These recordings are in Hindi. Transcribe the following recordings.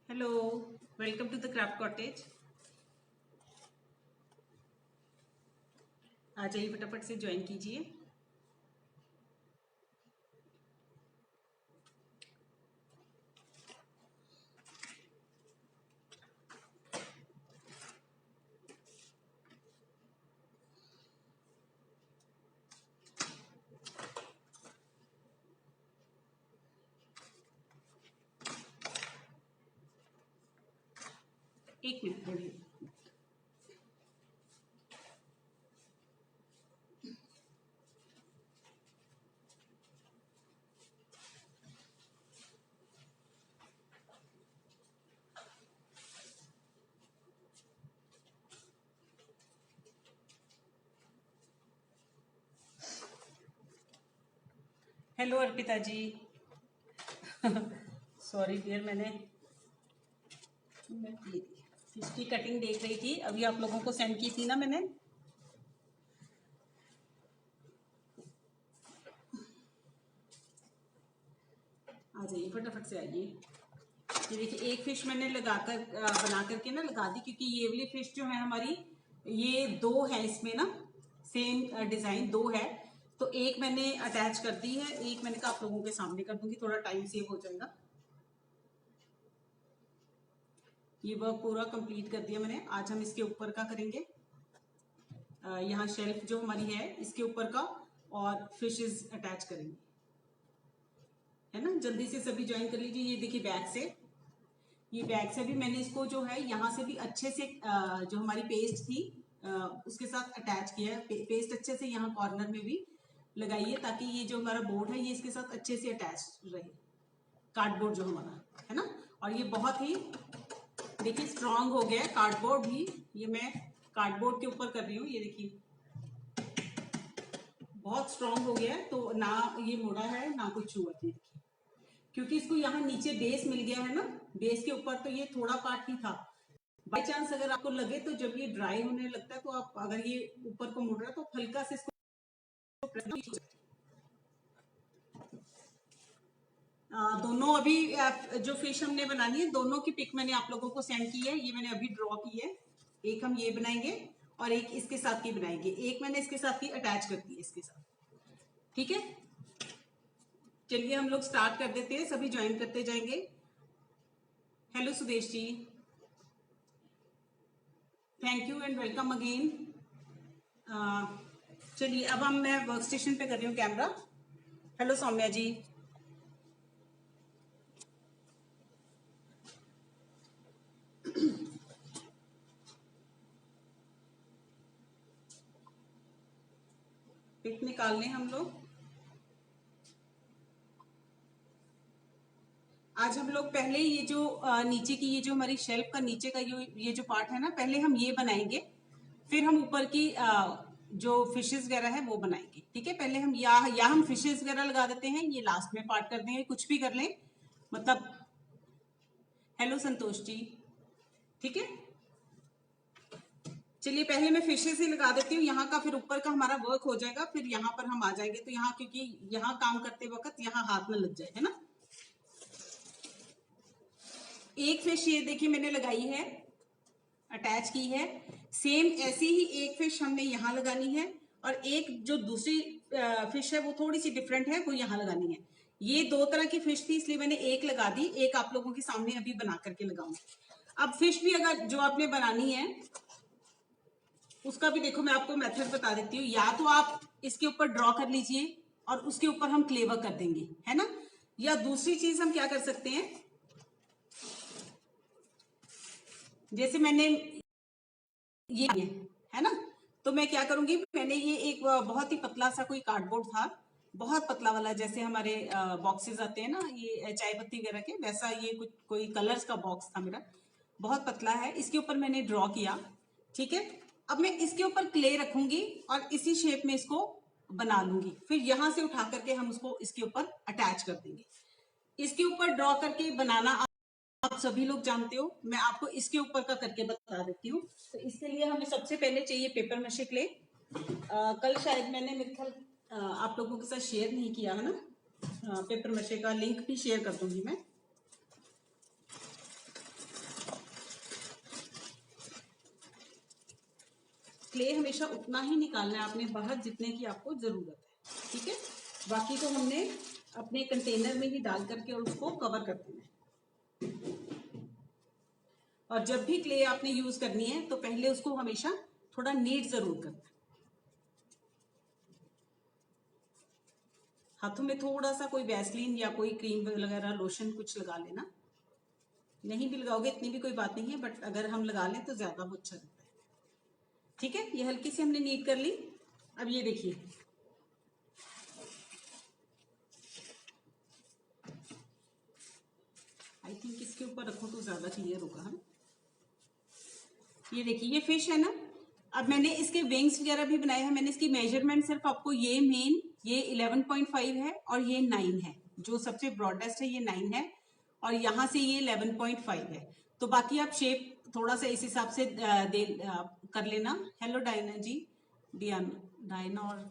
Hello, welcome to the craft cottage. आ जाइए, फटाफट से ज्वाइन कीजिए। एक मिनट बोलिए। Hello Arpita ji. Sorry dear, मैंने फिश की कटिंग देख रही थी, अभी आप लोगों को सेंड की थी ना मैंने। आ जाइए, फटाफट से आइए। ये देखिए, एक फिश मैंने लगाकर बना करके ना लगा दी, क्योंकि ये वाली फिश जो है हमारी, ये दो है इसमें ना, सेम डिजाइन दो है, तो एक मैंने अटैच कर दी है, एक मैंने कहा आप लोगों के सामने कर दूंगी, थोड़ा टाइम सेव हो जाएगा। ये वर्क पूरा कंप्लीट कर दिया मैंने। आज हम इसके ऊपर का करेंगे, यहाँ शेल्फ जो हमारी है इसके ऊपर का, और फिशेस अटैच करेंगे, है ना। जल्दी से सभी ज्वाइन कर लीजिए। ये देखिए बैक से, ये बैक से भी मैंने इसको जो है यहाँ से भी अच्छे से जो हमारी पेस्ट थी उसके साथ अटैच किया है। पेस्ट अच्छे से यहाँ कॉर्नर में भी लगाइए, ताकि ये जो हमारा बोर्ड है ये इसके साथ अच्छे से अटैच रहे, कार्डबोर्ड जो हमारा है ना। और ये बहुत ही देखिए स्ट्रांग हो गया है कार्डबोर्ड भी। ये मैं कार्डबोर्ड के ऊपर कर रही हूँ, ये देखिए बहुत स्ट्रांग हो गया है, तो ना ये मुड़ा है ना कुछ हुआ थी, क्योंकि इसको यहाँ नीचे बेस मिल गया है ना। बेस के ऊपर तो ये थोड़ा पार्ट ही था। बाई चांस अगर आपको लगे तो जब ये ड्राई होने लगता है, तो आप अगर ये ऊपर को मुड़ रहा है तो हल्का से इसको दोनों अभी जो फिश हमने बनानी है, दोनों की पिक मैंने आप लोगों को सेंड की है। ये मैंने अभी ड्रॉ की है। एक हम ये बनाएंगे और एक इसके साथ की बनाएंगे। एक मैंने इसके साथ की अटैच कर दी है इसके साथ, ठीक है। चलिए हम लोग स्टार्ट कर देते हैं, सभी ज्वाइन करते जाएंगे। Hello Sudesh ji, thank you and welcome again. चलिए अब मैं वर्क स्टेशन पे कर रही हूँ camera. Hello Saumya ji. Pic निकाल लें हम लोग। आज हम लोग पहले ये जो नीचे की, ये जो हमारी शेल्फ का नीचे का ये जो पार्ट है ना, पहले हम ये बनाएंगे, फिर हम ऊपर की जो फिशेस वगैरह है वो बनाएंगे, ठीक है। पहले हम या हम फिशेस वगैरह लगा देते हैं, ये लास्ट में पार्ट कर देंगे, कुछ भी कर लें मतलब। हेलो संतोष जी, ठीक है। चलिए पहले मैं फिशेस ही लगा देती हूँ यहाँ का, फिर ऊपर का हमारा वर्क हो जाएगा, फिर यहाँ पर हम आ जाएंगे। तो यहाँ, क्योंकि यहाँ काम करते वक्त यहाँ हाथ में लग जाए, है ना। एक फिश ये देखिए मैंने लगाई है, अटैच की है। सेम ऐसी ही एक फिश हमने यहाँ लगानी है, और एक जो दूसरी फिश है वो थोड़ी सी डिफरेंट है, वो यहाँ लगानी है। ये दो तरह की फिश थी, इसलिए मैंने एक लगा दी, एक आप लोगों के सामने अभी बना करके लगाऊंगी। अब फिश भी अगर जो आपने बनानी है उसका भी देखो मैं आपको मेथड बता देती हूँ। या तो आप इसके ऊपर ड्रॉ कर लीजिए और उसके ऊपर हम क्ले वर्क कर देंगे, है ना। या दूसरी चीज हम क्या कर सकते हैं, जैसे मैंने ये है ना, तो मैं क्या करूंगी, मैंने ये एक बहुत ही पतला सा कोई कार्डबोर्ड था, बहुत पतला वाला, जैसे हमारे बॉक्सेस आते हैं ना ये चाय पत्ती वगैरह के, वैसा ये कुछ कोई कलर्स का बॉक्स था मेरा, बहुत पतला है। इसके ऊपर मैंने ड्रॉ किया, ठीक है। अब मैं इसके ऊपर क्ले रखूंगी और इसी शेप में इसको बना लूंगी, फिर यहां से उठा करके हम उसको इसके ऊपर अटैच कर देंगे। इसके ऊपर ड्रॉ करके बनाना आप सभी लोग जानते हो, मैं आपको इसके ऊपर का करके बता देती हूँ। तो इसके लिए हमें सबसे पहले चाहिए पेपर मशे क्ले। कल शायद मैंने मेरे ख्याल आप लोगों के साथ शेयर नहीं किया है ना। पेपर मशे का लिंक भी शेयर कर दूंगी मैं। क्ले हमेशा उतना ही निकालना है आपने बाहर जितने की आपको जरूरत है, ठीक है। बाकी को हमने अपने कंटेनर में ही डाल करके और उसको कवर कर देना है। और जब भी क्ले आपने यूज करनी है तो पहले उसको हमेशा थोड़ा नीट जरूर करना है। हाथों में थोड़ा सा कोई वैसलीन या कोई क्रीम वगैरह लोशन कुछ लगा लेना। नहीं भी लगाओगे इतनी भी कोई बात नहीं है, बट अगर हम लगा लें तो ज्यादा वो अच्छा लगता है, ठीक है। ये हल्की सी हमने नीट कर ली। अब ये देखिए, आई थिंक इसके ऊपर रखो तो ज्यादा क्लियर होगा। हम ये देखिए, ये फिश है ना। अब मैंने इसके विंग्स वगैरह भी बनाए हैं। मैंने इसकी मेजरमेंट सिर्फ आपको ये मेन, ये 11.5 है और ये 9 है। जो सबसे ब्रॉडेस्ट है ये 9 है और यहाँ से ये 11.5 है। तो बाकी आप शेप थोड़ा सा इस हिसाब से कर लेना। हेलो डायना जी, डायना। और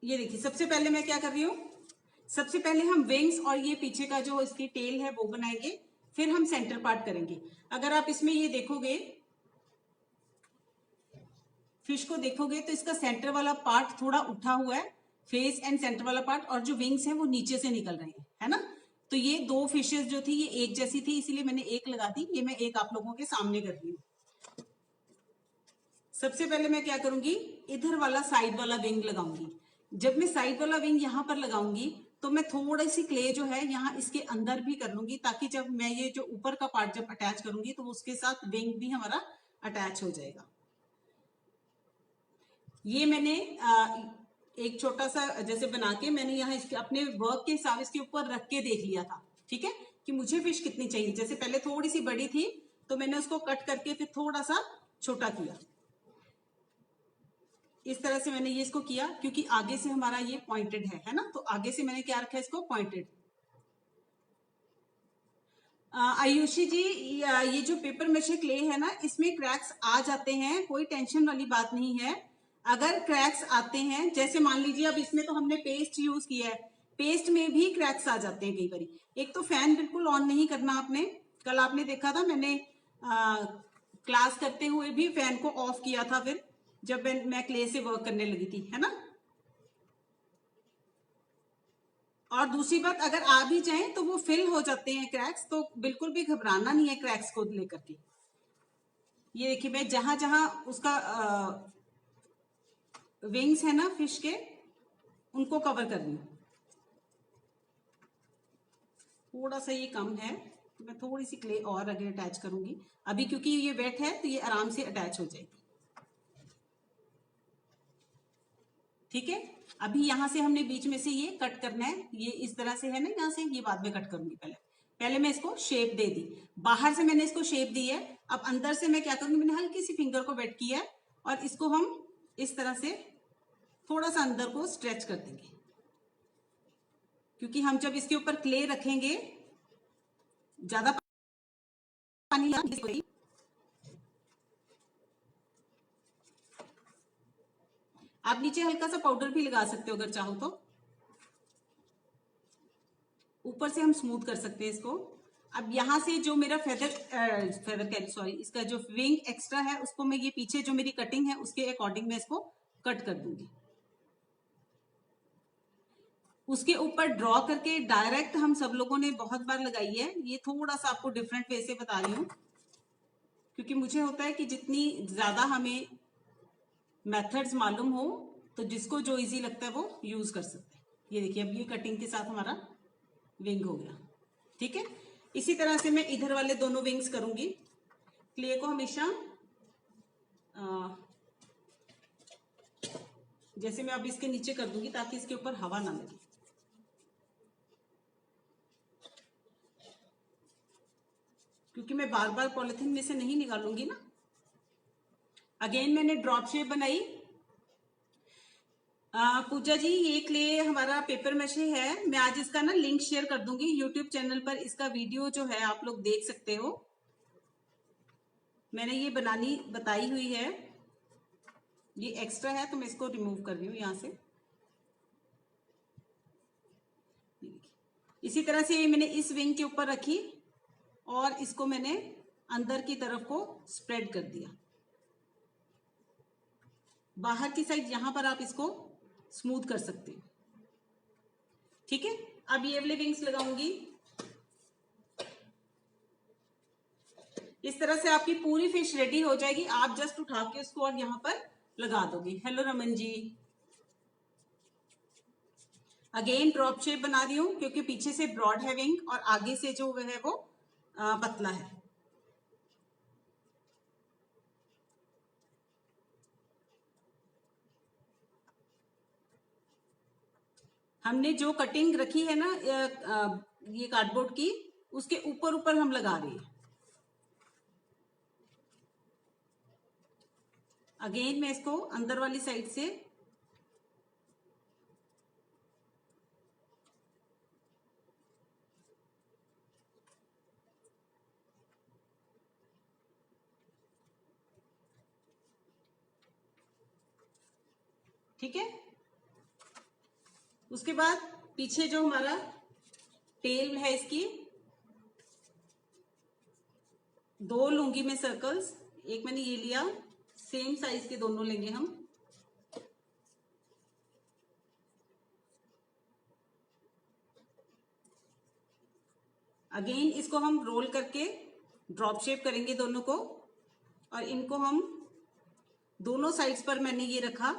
ये देखिए, सबसे पहले मैं क्या कर रही हूँ, सबसे पहले हम विंग्स और ये पीछे का जो इसकी टेल है वो बनाएंगे, फिर हम सेंटर पार्ट करेंगे। अगर आप इसमें ये देखोगे, फिश को देखोगे तो इसका सेंटर वाला पार्ट थोड़ा उठा हुआ है, फेस एंड सेंटर वाला पार्ट, और जो विंग्स हैं वो नीचे से निकल रहे हैं, है ना। तो ये दो फिशेस जो थी ये एक जैसी थी, इसीलिए मैंने एक लगा दी। ये मैं एक आप लोगों के सामने कर रही हूँ। सबसे पहले मैं क्या करूंगी, इधर वाला साइड वाला विंग लगाऊंगी। जब मैं साइड वाला विंग यहाँ पर लगाऊंगी तो मैं थोड़ी सी क्ले जो है यहाँ इसके अंदर भी कर लूंगी, ताकि जब मैं ये जो ऊपर का पार्ट जब अटैच करूंगी तो उसके साथ विंग भी हमारा अटैच हो जाएगा। ये मैंने एक छोटा सा जैसे बना के मैंने यहाँ इसके अपने वर्क के हिसाब इसके ऊपर रख के देख लिया था, ठीक है, कि मुझे फिश कितनी चाहिए। जैसे पहले थोड़ी सी बड़ी थी तो मैंने उसको कट करके फिर थोड़ा सा छोटा किया। इस तरह से मैंने ये इसको किया, क्योंकि आगे से हमारा ये पॉइंटेड है ना। तो आगे से मैंने क्या रखा है, इसको पॉइंटेड। आयुषी जी, ये जो पेपर मशे क्ले है ना, इसमें क्रैक्स आ जाते हैं, कोई टेंशन वाली बात नहीं है। अगर क्रैक्स आते हैं, जैसे मान लीजिए अब इसमें तो हमने पेस्ट यूज किया है, पेस्ट में भी क्रैक्स आ जाते हैं कई बार। एक तो फैन बिल्कुल ऑन नहीं करना आपने। कल आपने देखा था मैंने क्लास करते हुए भी फैन को ऑफ किया था, फिर जब मैं क्ले से वर्क करने लगी थी, है ना। और दूसरी बात, अगर आ भी जाएं तो वो फिल हो जाते हैं क्रैक्स, तो बिल्कुल भी घबराना नहीं है क्रैक्स को लेकर के। ये देखिए, मैं जहां जहां उसका विंग्स है ना फिश के, उनको कवर कर रही हूँ। थोड़ा सा ये कम है तो मैं थोड़ी सी क्ले और आगे अटैच करूंगी अभी, क्योंकि ये वेट है तो ये आराम से अटैच हो जाएगी, ठीक है। अभी यहां से हमने बीच में से ये कट करना है, ये इस तरह से है ना, यहां से ये बाद में कट करूंगी। पहले पहले मैं इसको शेप दे दी, बाहर से मैंने इसको शेप दी है। अब अंदर से मैं क्या करूंगी, मैंने हल्की सी फिंगर को वेट किया है और इसको हम इस तरह से थोड़ा सा अंदर को स्ट्रेच कर देंगे, क्योंकि हम जब इसके ऊपर क्ले रखेंगे ज्यादा पानी आप नीचे हल्का सा पाउडर भी लगा सकते हो अगर चाहो तो। ऊपर से हम स्मूथ कर सकते हैं इसको। अब यहां से जो मेरा इसका जो विंग एक्स्ट्रा है उसको मैं ये पीछे जो मेरी कटिंग है उसके अकॉर्डिंग मैं इसको कट कर दूंगी। उसके ऊपर ड्रॉ करके डायरेक्ट हम सब लोगों ने बहुत बार लगाई है। ये थोड़ा सा आपको डिफरेंट वे से बता रही हूँ, क्योंकि मुझे होता है कि जितनी ज्यादा हमें मेथड्स मालूम हो तो जिसको जो इजी लगता है वो यूज कर सकते हैं। ये देखिए, अब ये कटिंग के साथ हमारा विंग हो गया, ठीक है। इसी तरह से मैं इधर वाले दोनों विंग्स करूंगी। क्ले को हमेशा जैसे मैं अब इसके नीचे कर दूंगी ताकि इसके ऊपर हवा ना लगे, क्योंकि मैं बार बार पॉलिथीन में से नहीं निकालूंगी ना। अगेन मैंने ड्रॉप शेप बनाई। पूजा जी, ये क्ले हमारा पेपर मशे है। मैं आज इसका ना लिंक शेयर कर दूंगी यूट्यूब चैनल पर। इसका वीडियो जो है आप लोग देख सकते हो। मैंने ये बनानी बताई हुई है। ये एक्स्ट्रा है तो मैं इसको रिमूव कर रही हूँ यहां से। इसी तरह से मैंने इस विंग के ऊपर रखी और इसको मैंने अंदर की तरफ को स्प्रेड कर दिया। बाहर की साइड यहां पर आप इसको स्मूथ कर सकते हो। ठीक है, अब ये वाले विंग्स लगाऊंगी। इस तरह से आपकी पूरी फिश रेडी हो जाएगी। आप जस्ट उठा के उसको और यहाँ पर लगा दोगे। Hello Raman ji. Again drop shape बना रही हूँ क्योंकि पीछे से ब्रॉड है विंग और आगे से जो है वो पतला है। हमने जो कटिंग रखी है ना ये कार्डबोर्ड की, उसके ऊपर ऊपर हम लगा रहे हैं। अगेन मैं इसको अंदर वाली साइड से ठीक है। उसके बाद पीछे जो हमारा टेल है इसकी दो लूंगी मैं सर्कल्स। एक मैंने ये लिया, सेम साइज के दोनों लेंगे हम। अगेन इसको हम रोल करके ड्रॉप शेप करेंगे दोनों को, और इनको हम दोनों साइड्स पर मैंने ये रखा,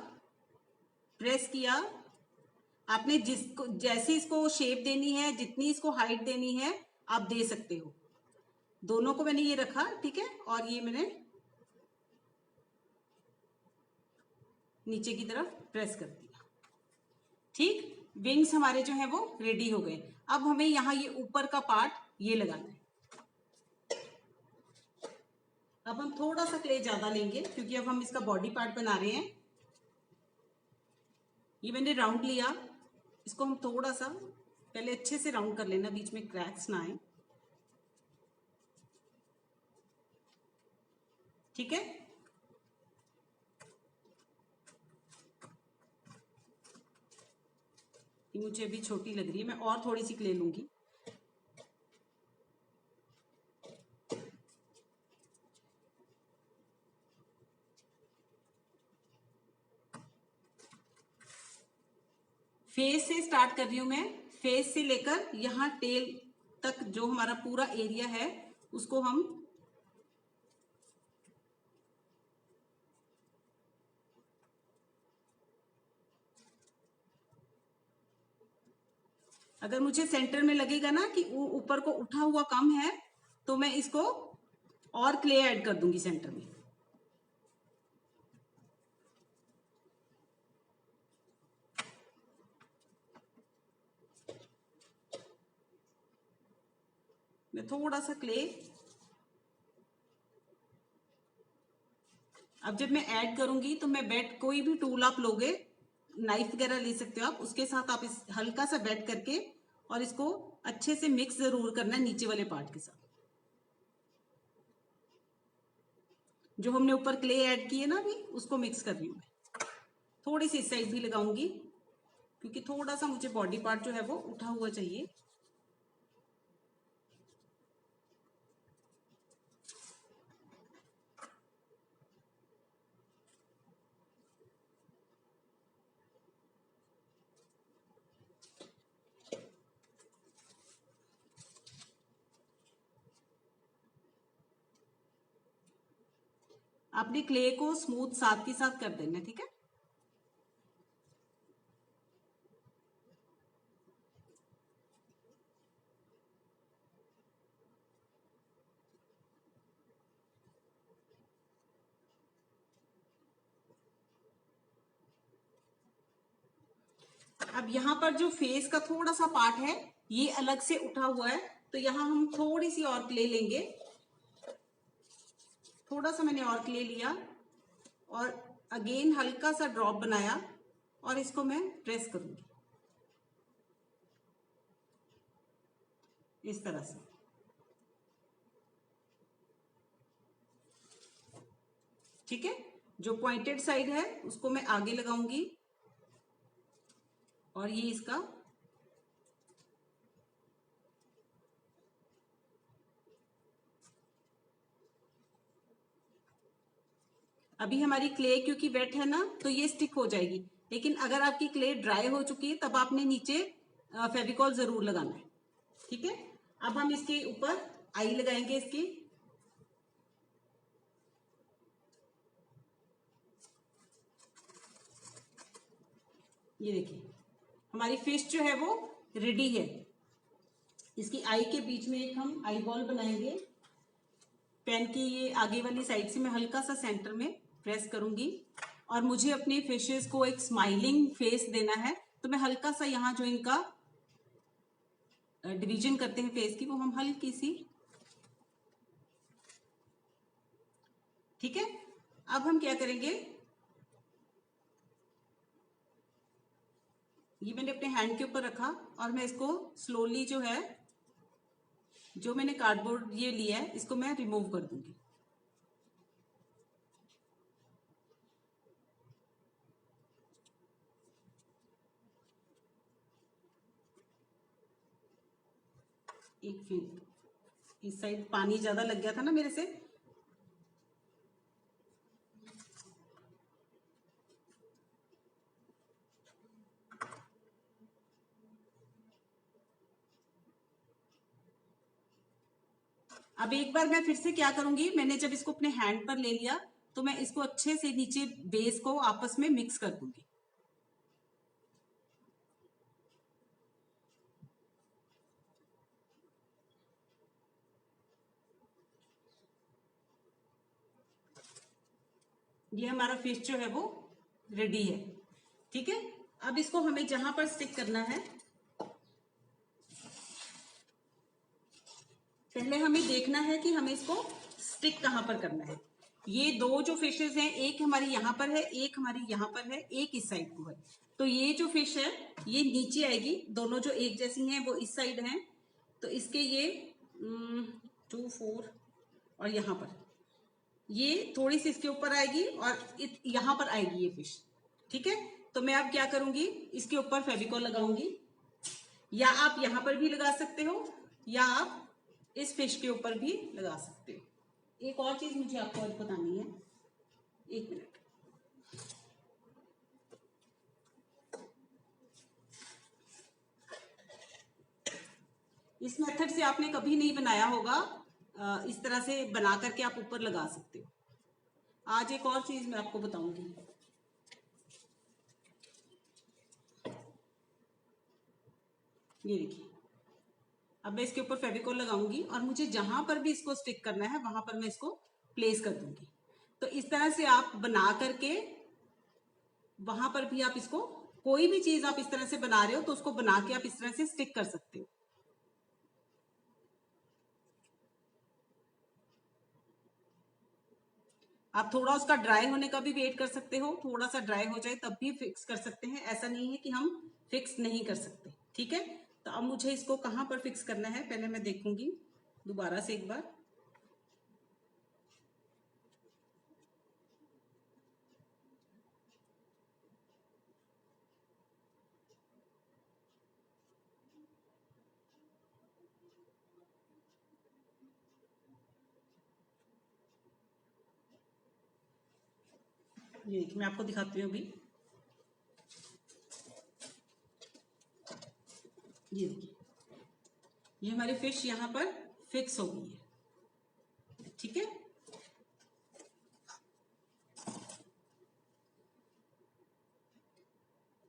प्रेस किया। आपने जिसको जैसी इसको शेप देनी है, जितनी इसको हाइट देनी है, आप दे सकते हो। दोनों को मैंने ये रखा, ठीक है, और ये मैंने नीचे की तरफ प्रेस कर दिया। ठीक, विंग्स हमारे जो है वो रेडी हो गए। अब हमें यहाँ ये ऊपर का पार्ट ये लगाना है। अब हम थोड़ा सा क्ले ज्यादा लेंगे क्योंकि अब हम इसका बॉडी पार्ट बना रहे हैं। ये मैंने राउंड लिया, इसको हम थोड़ा सा पहले अच्छे से राउंड कर लेना, बीच में क्रैक्स ना आए। ठीक है, ये मुझे अभी छोटी लग रही है, मैं और थोड़ी सी क्ले लूंगी। फेस से स्टार्ट कर रही हूं मैं। फेस से लेकर यहां टेल तक जो हमारा पूरा एरिया है उसको हम अगर मुझे सेंटर में लगेगा ना कि ऊपर को उठा हुआ कम है, तो मैं इसको और क्ले ऐड कर दूंगी सेंटर में। मैं थोड़ा सा क्ले, अब जब मैं ऐड करूंगी तो मैं बेट, कोई भी टूल आप लोगे, नाइफ वगैरह ले सकते हो आप, उसके साथ आप इस हल्का सा बेट करके और इसको अच्छे से मिक्स जरूर करना है नीचे वाले पार्ट के साथ। जो हमने ऊपर क्ले ऐड की है ना अभी, उसको मिक्स कर रही हूँ मैं। थोड़ी सी इस साइड भी लगाऊंगी क्योंकि थोड़ा सा मुझे बॉडी पार्ट जो है वो उठा हुआ चाहिए। आपने क्ले को स्मूथ साथ के साथ कर देना, ठीक है। अब यहाँ पर जो फेस का थोड़ा सा पार्ट है ये अलग से उठा हुआ है, तो यहाँ हम थोड़ी सी और क्ले लेंगे। थोड़ा सा मैंने और क्ले लिया और अगेन हल्का सा ड्रॉप बनाया और इसको मैं प्रेस करूंगी इस तरह से। ठीक है, जो पॉइंटेड साइड है उसको मैं आगे लगाऊंगी और ये इसका अभी हमारी क्ले क्योंकि वेट है ना, तो ये स्टिक हो जाएगी, लेकिन अगर आपकी क्ले ड्राई हो चुकी है तब आपने नीचे फेविकॉल जरूर लगाना है। ठीक है, अब हम इसके ऊपर आई लगाएंगे इसकी। ये देखिए हमारी फिश जो है वो रेडी है। इसकी आई के बीच में एक हम आई बॉल बनाएंगे। पेन की ये आगे वाली साइड से मैं हल्का सा सेंटर में प्रेस करूंगी और मुझे अपने फिशेस को एक स्माइलिंग फेस देना है, तो मैं हल्का सा यहाँ जो इनका डिवीजन करते हैं फेस की, वो हम हल्की सी, ठीक है। अब हम क्या करेंगे, ये मैंने अपने हैंड के ऊपर रखा और मैं इसको स्लोली जो है, जो मैंने कार्डबोर्ड ये लिया है, इसको मैं रिमूव कर दूंगी। एक फिर इस साइड पानी ज्यादा लग गया था ना मेरे से, अब एक बार मैं फिर से क्या करूंगी, मैंने जब इसको अपने हैंड पर ले लिया तो मैं इसको अच्छे से नीचे बेस को आपस में मिक्स कर दूंगी। ये हमारा फिश जो है वो रेडी है। ठीक है, अब इसको हमें जहां पर स्टिक करना है, पहले हमें देखना है कि हमें इसको स्टिक कहां पर करना है। ये दो जो फिशेस हैं, एक हमारी यहां पर है, एक हमारी यहां पर है, एक इस साइड को है। तो ये जो फिश है ये नीचे आएगी, दोनों जो एक जैसी हैं वो इस साइड हैं, तो इसके ये 2 4 और यहां पर ये थोड़ी सी इसके ऊपर आएगी और यहां पर आएगी ये फिश। ठीक है, तो मैं अब क्या करूंगी, इसके ऊपर फेविकॉल लगाऊंगी, या आप यहां पर भी लगा सकते हो या आप इस फिश के ऊपर भी लगा सकते हो। एक और चीज मुझे आपको आज बतानी है, एक मिनट। इस मेथड से आपने कभी नहीं बनाया होगा, इस तरह से बना करके आप ऊपर लगा सकते हो। आज एक और चीज मैं आपको बताऊंगी। ये देखिए, अब मैं इसके ऊपर फेविकॉल लगाऊंगी और मुझे जहां पर भी इसको स्टिक करना है वहां पर मैं इसको प्लेस कर दूंगी। तो इस तरह से आप बना करके वहां पर भी आप इसको, कोई भी चीज आप इस तरह से बना रहे हो तो उसको बना के आप इस तरह से स्टिक कर सकते हो। आप थोड़ा उसका ड्राई होने का भी वेट कर सकते हो, थोड़ा सा ड्राई हो जाए तब भी फिक्स कर सकते हैं, ऐसा नहीं है कि हम फिक्स नहीं कर सकते। ठीक है, तो अब मुझे इसको कहां पर फिक्स करना है पहले मैं देखूंगी दोबारा से एक बार। ये देखिए मैं आपको दिखाती हूँ अभी। ये देखिए, ये हमारी फिश यहाँ पर फिक्स हो गई है। ठीक है,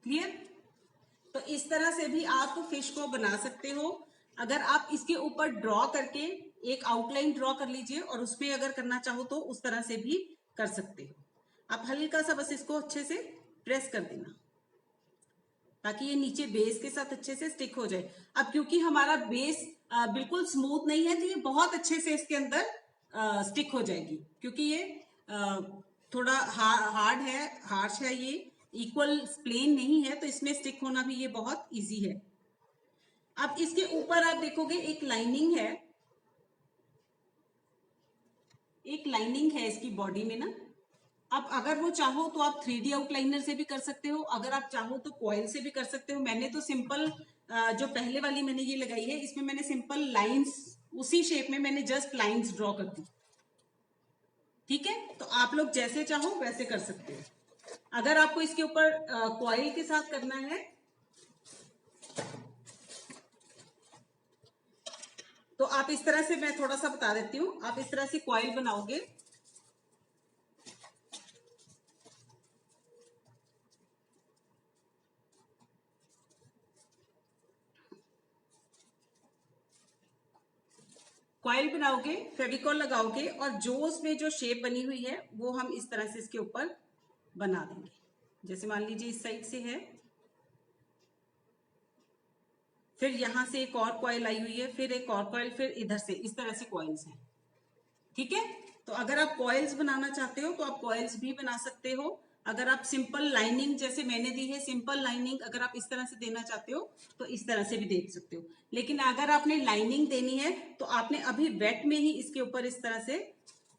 क्लियर। तो इस तरह से भी आप फिश को बना सकते हो। अगर आप इसके ऊपर ड्रॉ करके एक आउटलाइन ड्रॉ कर लीजिए और उसमें अगर करना चाहो तो उस तरह से भी कर सकते हो। आप हल्का सा बस इसको अच्छे से प्रेस कर देना ताकि ये नीचे बेस के साथ अच्छे से स्टिक हो जाए। अब क्योंकि हमारा बेस बिल्कुल स्मूथ नहीं है तो ये बहुत अच्छे से इसके अंदर स्टिक हो जाएगी, क्योंकि ये थोड़ा हार्ड है, हार्श है, ये इक्वल प्लेन नहीं है, तो इसमें स्टिक होना भी ये बहुत इजी है। अब इसके ऊपर आप देखोगे एक लाइनिंग है, एक लाइनिंग है इसकी बॉडी में ना। अब अगर वो चाहो तो आप 3D आउटलाइनर से भी कर सकते हो, अगर आप चाहो तो कॉइल से भी कर सकते हो। मैंने तो सिंपल जो पहले वाली मैंने ये लगाई है, इसमें मैंने सिंपल लाइंस, उसी शेप में मैंने जस्ट लाइंस ड्रॉ कर दी। ठीक है, तो आप लोग जैसे चाहो वैसे कर सकते हो। अगर आपको इसके ऊपर कॉइल के साथ करना है तो आप इस तरह से, मैं थोड़ा सा बता देती हूँ, आप इस तरह से कॉइल बनाओगे। कॉइल बनाओगे, फेविकॉल लगाओगे और जो उसमें जो शेप बनी हुई है वो हम इस तरह से इसके ऊपर बना देंगे। जैसे मान लीजिए इस साइड से है, फिर यहां से एक और कॉइल आई हुई है, फिर एक और कॉइल, फिर इधर से, इस तरह से कॉइल्स हैं। ठीक है, तो अगर आप कॉइल्स बनाना चाहते हो तो आप कॉइल्स भी बना सकते हो। अगर आप सिंपल लाइनिंग जैसे मैंने दी है, सिंपल लाइनिंग अगर आप इस तरह से देना चाहते हो तो इस तरह से भी दे सकते हो। लेकिन अगर आपने लाइनिंग देनी है तो आपने अभी वेट में ही इसके ऊपर इस तरह से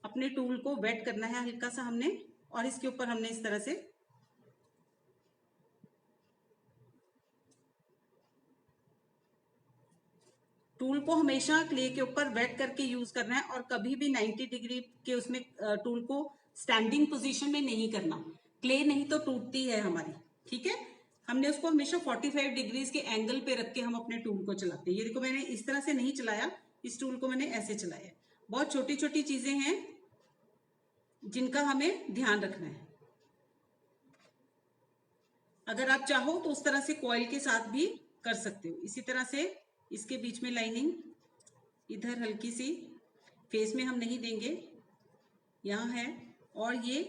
अपने टूल को वेट करना है हल्का सा हमने, और इसके ऊपर हमने इस तरह से टूल को हमेशा क्ले के ऊपर वेट करके यूज करना है, और कभी भी 90 डिग्री के उसमें टूल को स्टैंडिंग पोजीशन में नहीं करना। क्ले नहीं तो टूटती है हमारी। ठीक है, हमने उसको हमेशा 45 डिग्रीज के एंगल पे रख के हम अपने टूल को चलाते हैं। ये देखो मैंने इस तरह से नहीं चलाया, इस टूल को मैंने ऐसे चलाया। बहुत छोटी छोटी चीजें हैं जिनका हमें ध्यान रखना है। अगर आप चाहो तो उस तरह से कॉइल के साथ भी कर सकते हो। इसी तरह से इसके बीच में लाइनिंग, इधर हल्की सी, फेस में हम नहीं देंगे, यहाँ है, और ये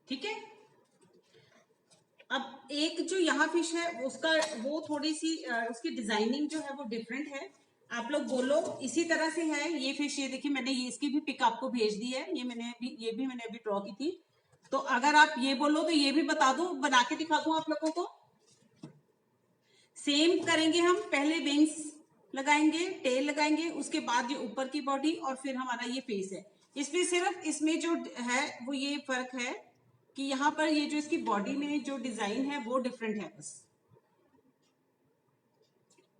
ठीक है। अब एक जो यहाँ फिश है उसका वो थोड़ी सी उसकी डिजाइनिंग जो है वो डिफरेंट है। आप लोग बोलो इसी तरह से है ये फिश। ये देखिए मैंने ये इसकी भी पिक आपको भेज दी है, ये भी मैंने अभी ड्रॉ की थी। तो अगर आप ये बोलो तो ये भी बता दो, बना के दिखा दूं आप लोगों को। सेम करेंगे हम, पहले विंग्स लगाएंगे, टेल लगाएंगे, उसके बाद ये ऊपर की बॉडी, और फिर हमारा ये फेस है। इसमें सिर्फ इसमें जो है वो ये फर्क है कि यहाँ पर ये जो इसकी बॉडी में जो डिजाइन है वो डिफरेंट है बस।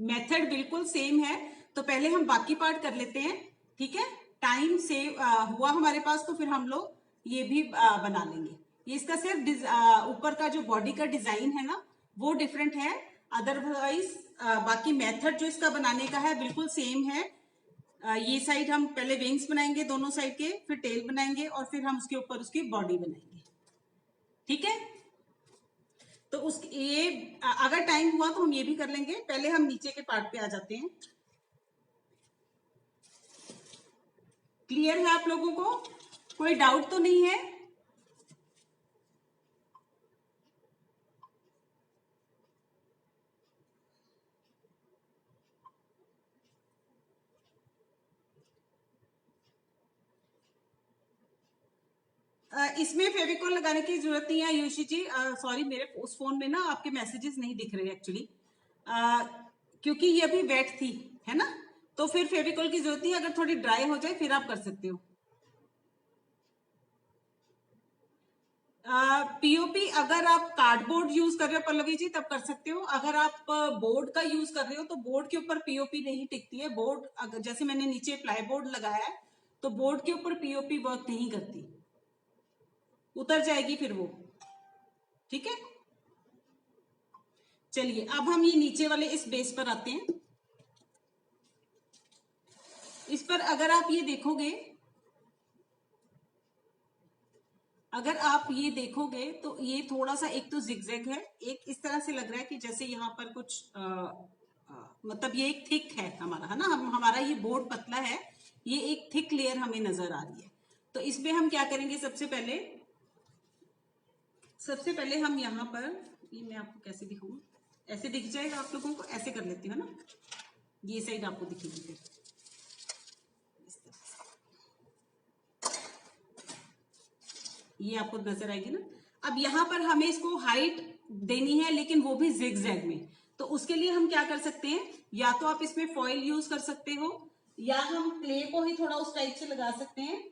मेथड बिल्कुल सेम है। तो पहले हम बाकी पार्ट कर लेते हैं। ठीक है, टाइम सेव हुआ हमारे पास तो फिर हम लोग ये भी बना लेंगे। ये इसका सिर्फ ऊपर का जो बॉडी का डिजाइन है ना वो डिफरेंट है, अदरवाइज बाकी मेथड जो इसका बनाने का है बिल्कुल सेम है। ये साइड हम पहले विंग्स बनाएंगे दोनों साइड के, फिर टेल बनाएंगे, और फिर हम उसके ऊपर उसकी बॉडी बनाएंगे। ठीक है, तो उस ये अगर टाइम हुआ तो हम ये भी कर लेंगे। पहले हम नीचे के पार्ट पे आ जाते हैं। क्लियर है आप लोगों को? कोई डाउट तो नहीं है? इसमें फेविकॉल लगाने की जरूरत नहीं है आयुषी जी। सॉरी, मेरे उस फोन में ना आपके मैसेजेस नहीं दिख रहे एक्चुअली, क्योंकि ये अभी वेट थी, है ना, तो फिर फेविकॉल की जरूरत नहीं है। अगर थोड़ी ड्राई हो जाए फिर आप कर सकते हो। पीओपी अगर आप कार्डबोर्ड यूज कर रहे हो पल्लवी जी तब कर सकते हो। अगर आप बोर्ड का यूज कर रहे हो तो बोर्ड के ऊपर पीओपी नहीं टिकती है। बोर्ड अगर जैसे मैंने नीचे प्लाई बोर्ड लगाया है तो बोर्ड के ऊपर पीओपी वर्क नहीं करती, उतर जाएगी फिर वो। ठीक है, चलिए अब हम ये नीचे वाले इस बेस पर आते हैं। इस पर अगर आप ये देखोगे, अगर आप ये देखोगे तो ये थोड़ा सा एक तो जिगजैग है, एक इस तरह से लग रहा है कि जैसे यहाँ पर कुछ मतलब ये एक थिक है हमारा, है ना, हमारा ये बोर्ड पतला है, ये एक थिक लेयर हमें नजर आ रही है। तो इसमें हम क्या करेंगे, सबसे पहले हम यहाँ पर, ये मैं आपको कैसे दिखाऊं, ऐसे दिख जाएगा आप लोगों को, ऐसे कर लेती हूँ ना, ये साइड आपको दिखेगी फिर इस तरह से, ये आपको नजर आएगी ना। अब यहाँ पर हमें इसको हाइट देनी है लेकिन वो भी जिगजैग में। तो उसके लिए हम क्या कर सकते हैं, या तो आप इसमें फॉइल यूज कर सकते हो, या हम क्ले को ही थोड़ा उस टाइप से लगा सकते हैं।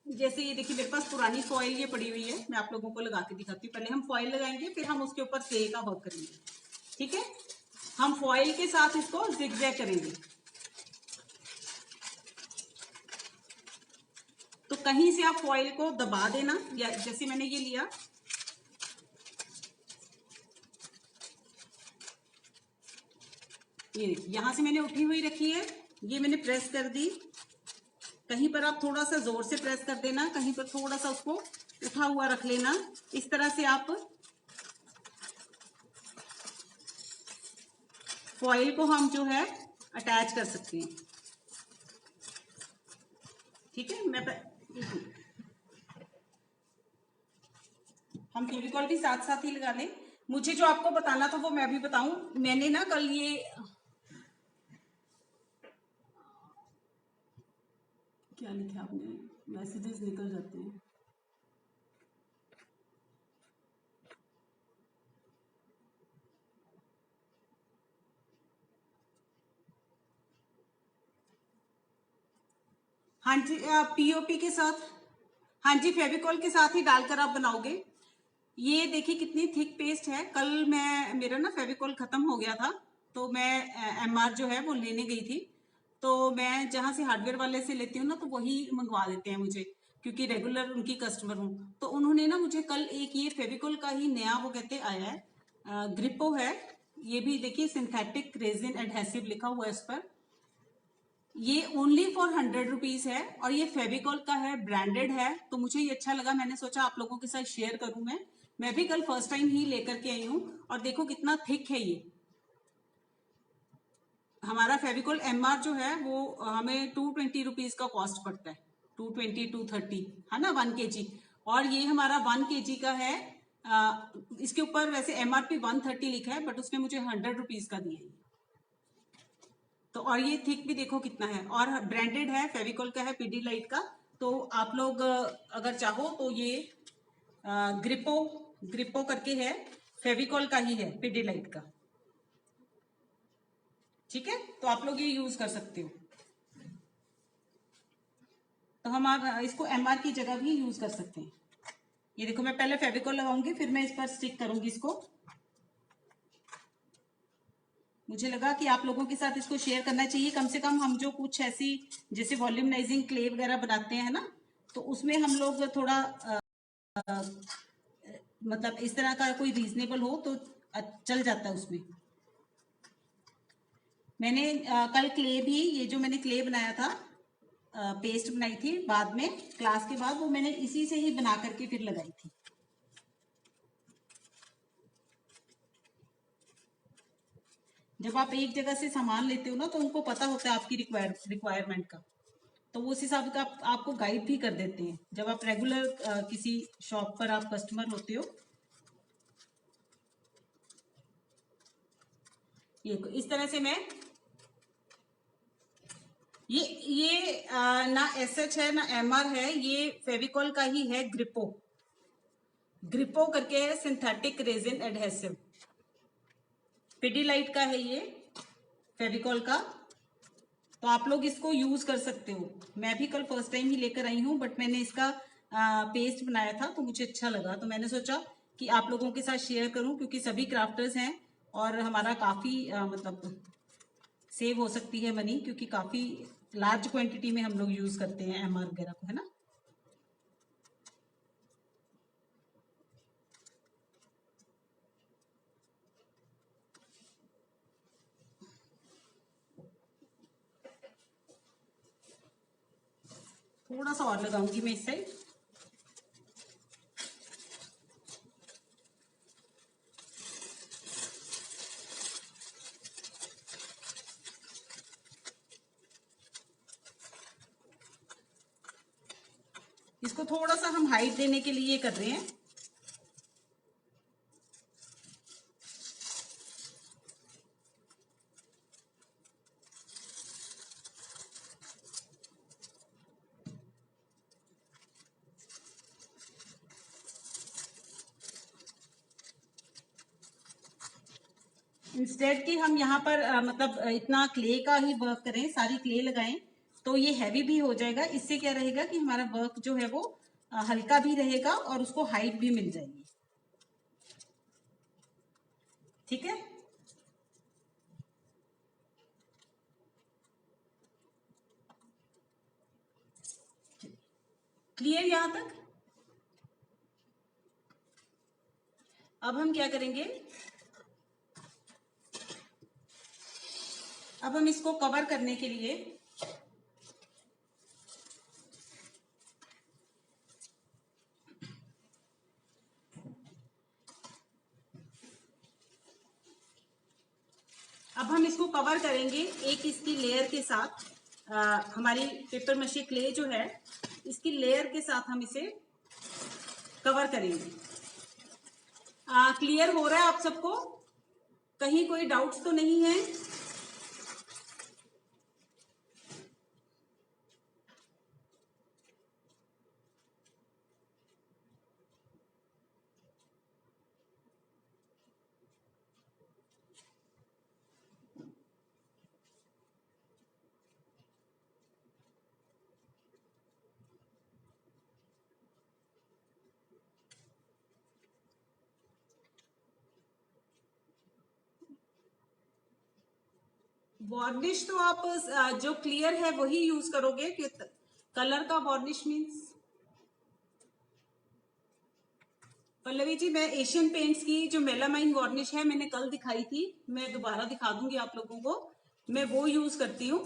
जैसे ये देखिए मेरे पास पुरानी फॉइल ये पड़ी हुई है, मैं आप लोगों को लगा के दिखाती हूँ। पहले हम फॉइल लगाएंगे, फिर हम उसके ऊपर क्ले का वर्क करेंगे। ठीक है, हम फॉइल के साथ इसको जिगजैग करेंगे। तो कहीं से आप फॉइल को दबा देना, या जैसे मैंने ये लिया, ये देखिए यहां से मैंने उठी हुई रखी है, ये मैंने प्रेस कर दी। कहीं पर आप थोड़ा सा जोर से प्रेस कर देना, कहीं पर थोड़ा सा उसको उठा हुआ रख लेना। इस तरह से आप फॉइल को हम जो है अटैच कर सकते हैं। ठीक है, हम फेविकॉल भी साथ साथ ही लगा लें। मुझे जो आपको बताना था वो मैं भी बताऊं। मैंने ना कल ये क्या लिखा आपने, मैसेजेस निकल जाते हैं। हाँ जी, पीओपी के साथ, हाँ जी फेविकॉल के साथ ही डालकर आप बनाओगे। ये देखिए कितनी थिक पेस्ट है। कल मेरा ना फेविकॉल खत्म हो गया था, तो मैं एमआर जो है वो लेने गई थी। तो मैं जहां से हार्डवेयर वाले से लेती हूँ ना, तो वही मंगवा देते हैं मुझे, क्योंकि रेगुलर उनकी कस्टमर हूँ। तो उन्होंने ना मुझे कल एक ये फेविकॉल का ही नया वो कहते आया है, ग्रिपो है। ये भी देखिए सिंथेटिक रेजिन एडहेसिव लिखा हुआ है इस पर। ये ओनली फॉर 100 रुपीज है, और ये फेविकॉल का है, ब्रांडेड है। तो मुझे ये अच्छा लगा, मैंने सोचा आप लोगों के साथ शेयर करूं। मैं भी कल फर्स्ट टाइम ही लेकर के आई हूँ, और देखो कितना थिक है ये। हमारा फेविकॉल एमआर जो है वो हमें 220 रुपीज का कॉस्ट पड़ता है, 220 230 है ना, 1 kg। और ये हमारा 1 kg का है। इसके ऊपर वैसे एमआरपी 130 लिखा है, बट उसने मुझे 100 रुपीज का दिया है। तो और ये थिक भी देखो कितना है, और ब्रांडेड है, फेविकॉल का है, पीडीलाइट का। तो आप लोग अगर चाहो तो ये ग्रिपो ग्रिपो करके है, फेविकॉल का ही है, पीडीलाइट का। ठीक है, तो आप लोग ये यूज कर सकते हो। तो हम आप इसको एमआर की जगह भी यूज कर सकते हैं। ये देखो मैं पहले फेविकॉल लगाऊंगी, फिर मैं इस पर स्टिक करूंगी इसको। मुझे लगा कि आप लोगों के साथ इसको शेयर करना चाहिए। कम से कम हम जो कुछ ऐसी जैसे वॉल्यूमनाइजिंग क्ले वगैरह बनाते हैं ना, तो उसमें हम लोग थोड़ा मतलब इस तरह का कोई रीजनेबल हो तो चल जाता है उसमें। मैंने कल क्ले भी, ये जो मैंने क्ले बनाया था, पेस्ट बनाई थी बाद में क्लास के बाद, वो मैंने इसी से ही बना करके फिर लगाई थी। जब आप एक जगह से सामान लेते हो ना, तो उनको पता होता है आपकी रिक्वायरमेंट का, तो वो उस हिसाब का आपको गाइड भी कर देते हैं। जब आप रेगुलर किसी शॉप पर आप कस्टमर होते हो। ये इस तरह से मैं ये ना एसएच है ना एमआर है, ये फेविकॉल का ही है, ग्रिपो ग्रिपो करके है, सिंथेटिक रेजिन एडहेसिव, पिडीलाइट का है ये, फेविकॉल का। तो आप लोग इसको यूज कर सकते हो। मैं भी कल फर्स्ट टाइम ही लेकर आई हूँ, बट मैंने इसका पेस्ट बनाया था तो मुझे अच्छा लगा, तो मैंने सोचा कि आप लोगों के साथ शेयर करूं, क्योंकि सभी क्राफ्टर्स हैं और हमारा काफी मतलब सेव हो सकती है मनी, क्योंकि काफी लार्ज क्वांटिटी में हम लोग यूज करते हैं एमआर वगैरह को, है ना। थोड़ा सा और लगाऊंगी मैं इस साइड। इसको थोड़ा सा हम हाइट देने के लिए कर रहे हैं। इंस्टेड कि हम यहाँ पर मतलब इतना क्ले का ही वर्क करें, सारी क्ले लगाएं, तो ये हैवी भी हो जाएगा। इससे क्या रहेगा कि हमारा वर्क जो है वो हल्का भी रहेगा और उसको हाइट भी मिल जाएगी। ठीक है, क्लियर यहां तक? अब हम क्या करेंगे, अब हम इसको कवर करने के लिए अब हम इसको कवर करेंगे एक इसकी लेयर के साथ। हमारी पेपर मशी क्ले जो है इसकी लेयर के साथ हम इसे कवर करेंगे। क्लियर हो रहा है आप सबको? कहीं कोई डाउट्स तो नहीं है? वार्निश तो आप जो क्लियर है वही यूज करोगे कि कलर का वार्निश मीन्स? पल्लवी जी, मैं एशियन पेंट्स की जो मेलामाइन वार्निश है मैंने कल दिखाई थी, मैं दोबारा दिखा दूंगी आप लोगों को। मैं वो यूज करती हूँ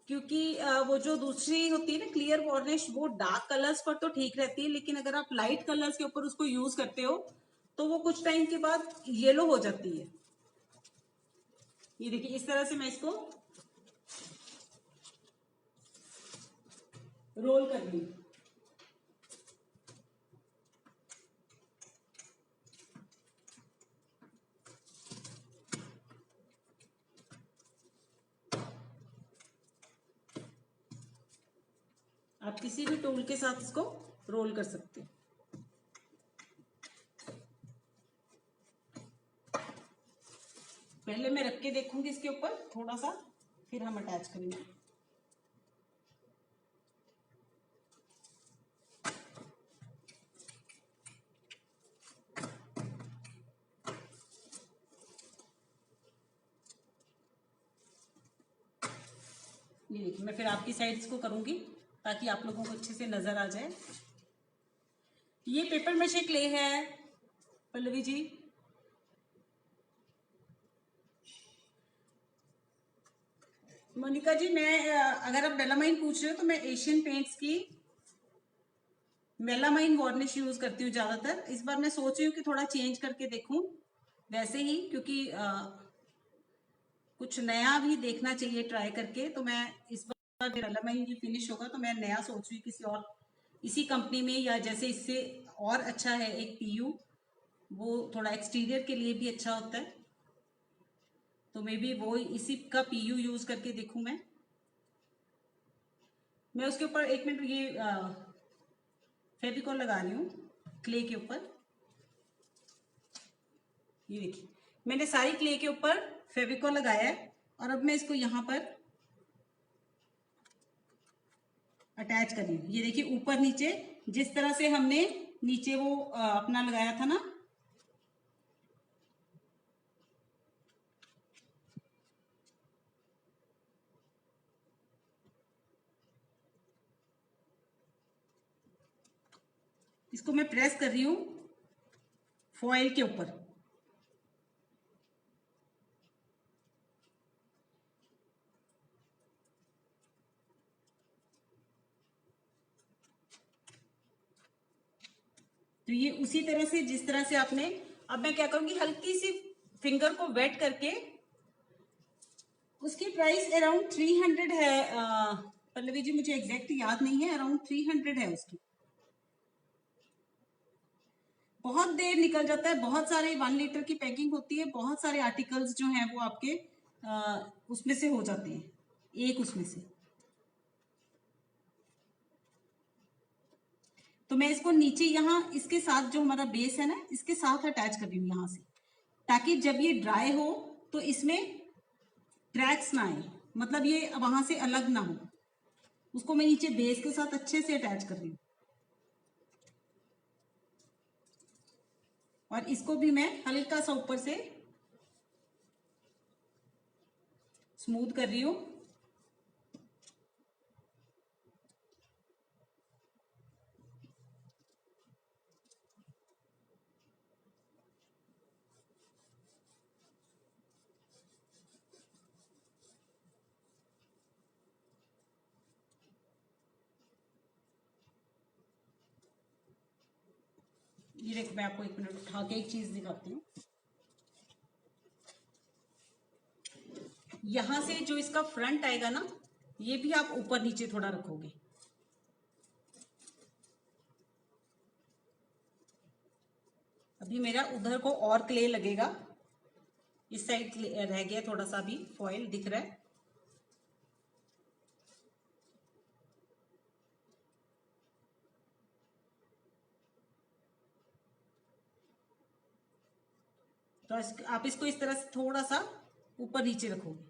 क्योंकि वो जो दूसरी होती है ना क्लियर वार्निश, वो डार्क कलर्स पर तो ठीक रहती है, लेकिन अगर आप लाइट कलर्स के ऊपर उसको यूज करते हो तो वो कुछ टाइम के बाद येलो हो जाती है। ये देखिए इस तरह से मैं इसको रोल कर ली। आप किसी भी टूल के साथ इसको रोल कर सकते हो। पहले मैं रख के देखूंगी इसके ऊपर थोड़ा सा, फिर हम अटैच करेंगे। ये देखिए मैं फिर आपकी साइड्स को करूंगी ताकि आप लोगों को अच्छे से नजर आ जाए। ये पेपर मशे क्ले है पल्लवी जी। मोनिका जी, मैं अगर आप मेलामाइन पूछ रहे हो तो मैं एशियन पेंट्स की मेलामाइन वार्निश यूज करती हूँ ज्यादातर। इस बार मैं सोच रही हूँ कि थोड़ा चेंज करके देखूं वैसे ही, क्योंकि कुछ नया भी देखना चाहिए ट्राई करके। तो मैं इस बार मेलामाइन ये फिनिश होगा तो मैं नया सोच रही हूँ किसी और इसी कंपनी में, या जैसे इससे और अच्छा है एक पीयू, वो थोड़ा एक्सटीरियर के लिए भी अच्छा होता है, तो मे बी वो इसी का पीयू यूज करके देखूं। मैं उसके ऊपर एक मिनट ये फेविकॉल लगा रही हूँ क्ले के ऊपर। ये देखिए मैंने सारी क्ले के ऊपर फेविकॉल लगाया है और अब मैं इसको यहां पर अटैच कर रही हूँ। ये देखिए ऊपर नीचे जिस तरह से हमने नीचे वो अपना लगाया था ना, इसको मैं प्रेस कर रही हूँ फॉइल के ऊपर। तो ये उसी तरह से जिस तरह से आपने, अब मैं क्या करूंगी हल्की सी फिंगर को वेट करके, उसकी प्राइस अराउंड 300 है पल्लवी जी, मुझे एग्जैक्ट याद नहीं है, अराउंड 300 है उसकी। बहुत देर निकल जाता है, बहुत सारे 1 लीटर की पैकिंग होती है, बहुत सारे आर्टिकल्स जो हैं वो आपके उसमें से हो जाते हैं, एक उसमें से। तो मैं इसको नीचे यहाँ इसके साथ जो हमारा बेस है ना इसके साथ अटैच कर रही हूँ यहाँ से, ताकि जब ये ड्राई हो तो इसमें क्रैक्स ना आए। मतलब ये वहां से अलग ना हो, उसको मैं नीचे बेस के साथ अच्छे से अटैच कर रही हूँ। और इसको भी मैं हल्का सा ऊपर से स्मूथ कर रही हूँ। ये देखो, मैं आपको एक मिनट उठा के एक चीज दिखाती हूँ। यहां से जो इसका फ्रंट आएगा ना, ये भी आप ऊपर नीचे थोड़ा रखोगे। अभी मेरा उधर को और क्ले लगेगा, इस साइड रह गया थोड़ा सा, भी फॉयल दिख रहा है। तो आप इसको इस तरह से थोड़ा सा ऊपर नीचे रखोगे,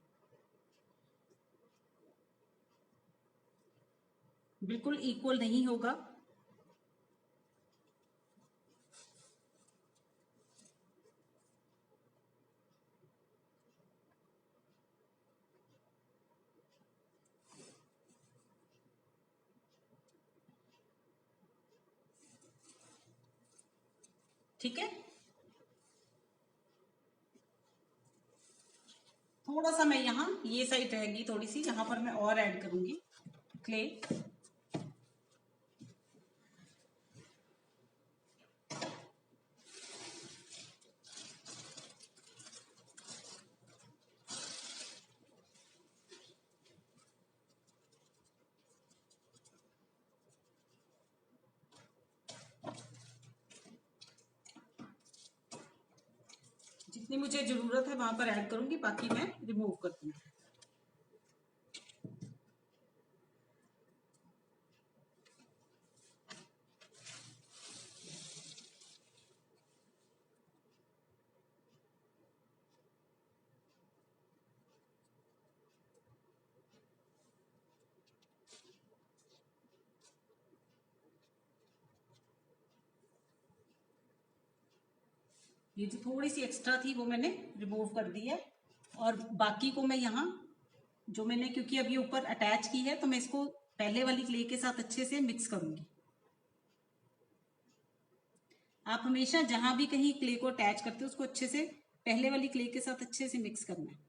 बिल्कुल इक्वल नहीं होगा। ठीक है, थोड़ा सा मैं यहाँ, ये साइड रहेगी थोड़ी सी, यहाँ पर मैं और ऐड करूंगी क्ले। जितनी मुझे जरूरत है वहां पर ऐड करूंगी, बाकी मैं रिमूव कर दूंगी। ये जो थोड़ी सी एक्स्ट्रा थी वो मैंने रिमूव कर दी है। और बाकी को मैं यहाँ, जो मैंने, क्योंकि अब ये ऊपर अटैच की है, तो मैं इसको पहले वाली क्ले के साथ अच्छे से मिक्स करूंगी। आप हमेशा जहां भी कहीं क्ले को अटैच करते हो, उसको अच्छे से पहले वाली क्ले के साथ अच्छे से मिक्स करना है।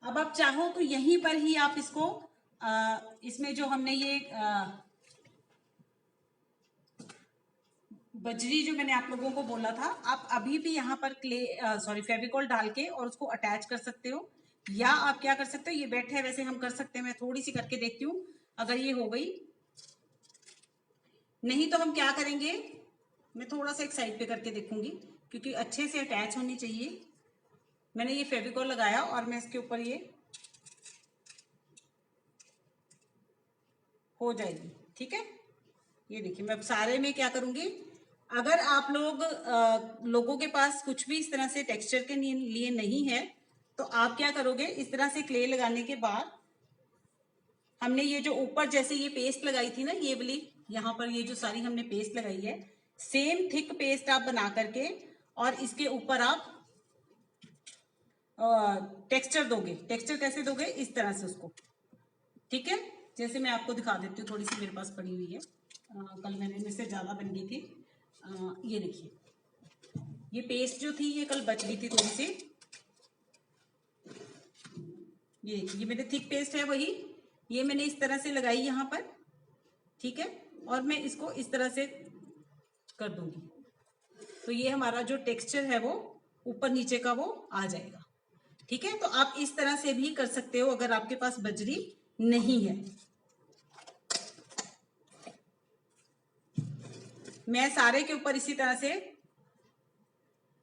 अब आप चाहो तो यहीं पर ही आप इसको इसमें जो हमने ये बजरी जो मैंने आप लोगों को बोला था, आप अभी भी यहाँ पर क्ले फेविकॉल डाल के और उसको अटैच कर सकते हो। या आप क्या कर सकते हो, ये बैठे वैसे हम कर सकते हैं। मैं थोड़ी सी करके देखती हूँ, अगर ये हो गई, नहीं तो हम क्या करेंगे, मैं थोड़ा सा एक साइड पे करके देखूंगी, क्योंकि अच्छे से अटैच होनी चाहिए। मैंने ये फेविकॉल लगाया और मैं इसके ऊपर ये हो जाएगी। ठीक है, ये देखिए, मैं सारे में क्या करूंगी, अगर आप लोगों के पास कुछ भी इस तरह से टेक्सचर के लिए नहीं है, तो आप क्या करोगे, इस तरह से क्ले लगाने के बाद हमने ये जो ऊपर जैसे ये पेस्ट लगाई थी ना, ये वाली, यहाँ पर ये जो सारी हमने पेस्ट लगाई है, सेम थिक पेस्ट आप बना करके और इसके ऊपर आप टेक्सचर दोगे। टेक्सचर कैसे दोगे, इस तरह से उसको। ठीक है, जैसे मैं आपको दिखा देती हूँ, थोड़ी सी मेरे पास पड़ी हुई है, कल मैंने मेरे से ज्यादा बन गई थी। ये देखिए, ये पेस्ट जो थी ये कल बच गई थी थोड़ी सी। ये देखिए, ये मेरे थिक पेस्ट है वही, ये मैंने इस तरह से लगाई यहाँ पर। ठीक है, और मैं इसको इस तरह से कर दूंगी, तो ये हमारा जो टेक्सचर है वो ऊपर नीचे का वो आ जाएगा। ठीक है, तो आप इस तरह से भी कर सकते हो अगर आपके पास बजरी नहीं है। मैं सारे के ऊपर इसी तरह से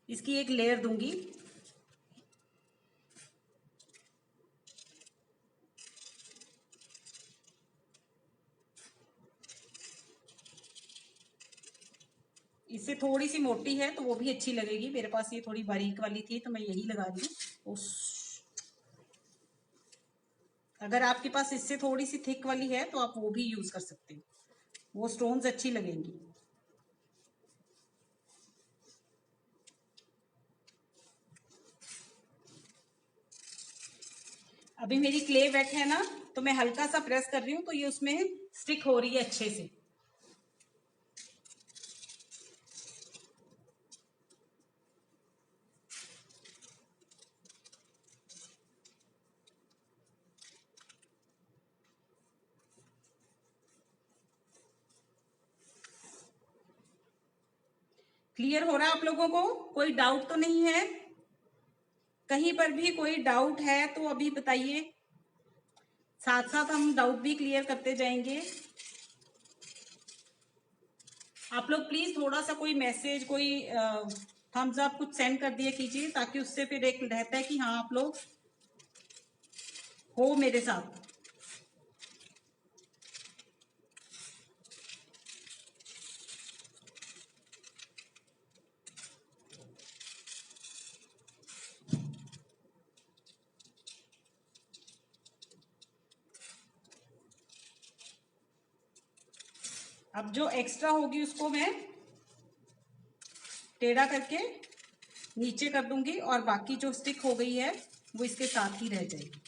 इसकी एक लेयर दूंगी। इससे थोड़ी सी मोटी है तो वो भी अच्छी लगेगी, मेरे पास ये थोड़ी बारीक वाली थी तो मैं यही लगा दी। अगर आपके पास इससे थोड़ी सी थिक वाली है तो आप वो भी यूज कर सकते हो, वो स्टोन्स अच्छी लगेंगी। अभी मेरी क्ले वेट है ना, तो मैं हल्का सा प्रेस कर रही हूँ तो ये उसमें स्टिक हो रही है अच्छे से। क्लियर हो रहा है आप लोगों को? कोई डाउट तो नहीं है? कहीं पर भी कोई डाउट है तो अभी बताइए, साथ साथ हम डाउट भी क्लियर करते जाएंगे। आप लोग प्लीज थोड़ा सा कोई मैसेज, कोई थम्स अप कुछ सेंड कर दिया कीजिए, ताकि उससे फिर एक रहता है कि हाँ आप लोग हो मेरे साथ। अब जो एक्स्ट्रा होगी उसको मैं टेढ़ा करके नीचे कर दूंगी और बाकी जो स्टिक हो गई है वो इसके साथ ही रह जाएगी।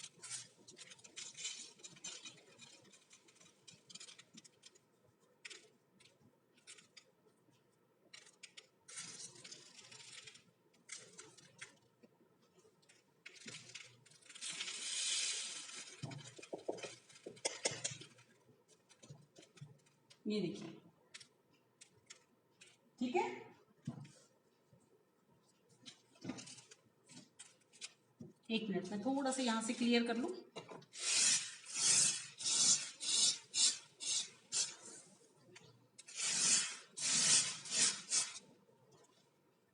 ये देखिए, ठीक है। एक मिनट में थोड़ा सा यहां से क्लियर कर लूं।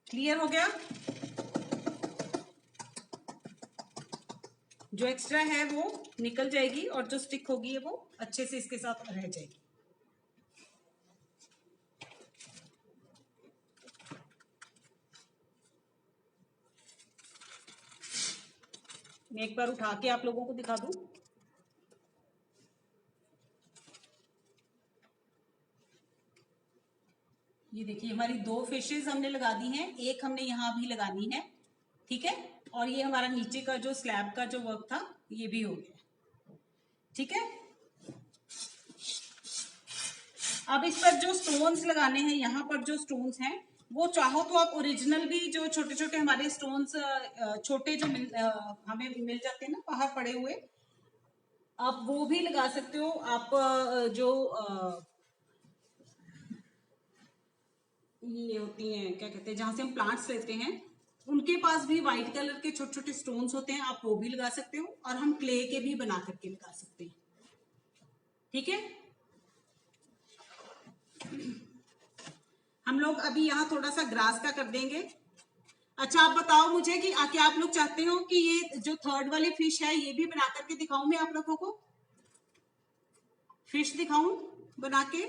क्लियर हो गया? जो एक्स्ट्रा है वो निकल जाएगी और जो स्टिक होगी वो अच्छे से इसके साथ रह जाएगी। मैं एक बार उठा के आप लोगों को दिखा दूं। ये देखिए, हमारी 2 फिशेस हमने लगा दी हैं, एक हमने यहाँ भी लगानी है। ठीक है, और ये हमारा नीचे का जो स्लैब का जो वर्क था ये भी हो गया। ठीक है, अब इस पर जो स्टोन्स लगाने हैं, यहाँ पर जो स्टोन्स हैं वो चाहो तो आप ओरिजिनल भी जो छोटे छोटे हमारे स्टोन्स छोटे जो हमें मिल जाते हैं ना बाहर पड़े हुए, आप वो भी लगा सकते हो। आप जो ये होती हैं, क्या कहते हैं, जहां से हम प्लांट्स लेते हैं उनके पास भी व्हाइट कलर के छोटे छोटे स्टोन्स होते हैं, आप वो भी लगा सकते हो। और हम क्ले के भी बना करके लगा सकते हैं। ठीक है, हम लोग अभी यहाँ थोड़ा सा ग्रास का कर देंगे। अच्छा, आप बताओ मुझे कि क्या आप लोग चाहते हो कि ये जो थर्ड वाली फिश है ये भी बना करके दिखाऊं मैं आप लोगों को? फिश दिखाऊं बना के?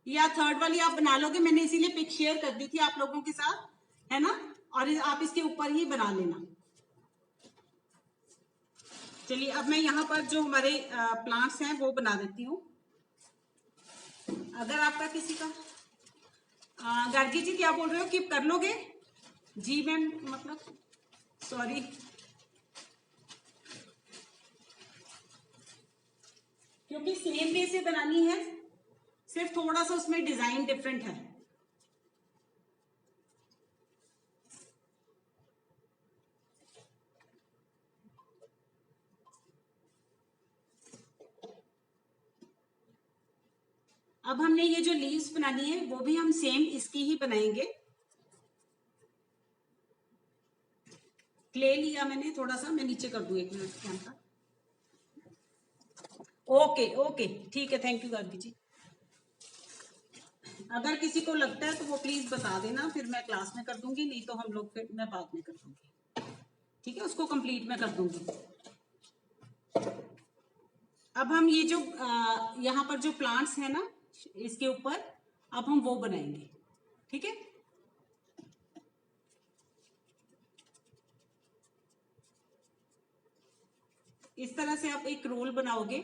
या थर्ड वाली आप बना लोगे? मैंने इसीलिए पिक शेयर कर दी थी आप लोगों के साथ, है ना? और आप इसके ऊपर ही बना लेना। चलिए, अब मैं यहाँ पर जो हमारे प्लांट्स हैं वो बना देती हूँ। अगर आपका किसी का गार्गी जी क्या बोल रहे हो कि कर लोगे? जी मैम, मतलब सॉरी, क्योंकि सेम वे से बनानी है, सिर्फ थोड़ा सा उसमें डिजाइन डिफरेंट है। अब हमने ये जो लीव्स बनानी है वो भी हम सेम इसकी ही बनाएंगे। क्ले लिया मैंने थोड़ा सा, मैं नीचे कर दूं 1 मिनट कैमरा। ओके ओके ठीक है, थैंक यू गार्गी जी। अगर किसी को लगता है तो वो प्लीज बता देना, फिर मैं क्लास में कर दूंगी, नहीं तो हम लोग फिर मैं बाद में कर दूंगी। ठीक है, उसको कंप्लीट मैं कर दूंगी। अब हम ये जो यहाँ पर जो प्लांट्स है ना इसके ऊपर, अब हम वो बनाएंगे। ठीक है, इस तरह से आप एक रोल बनाओगे।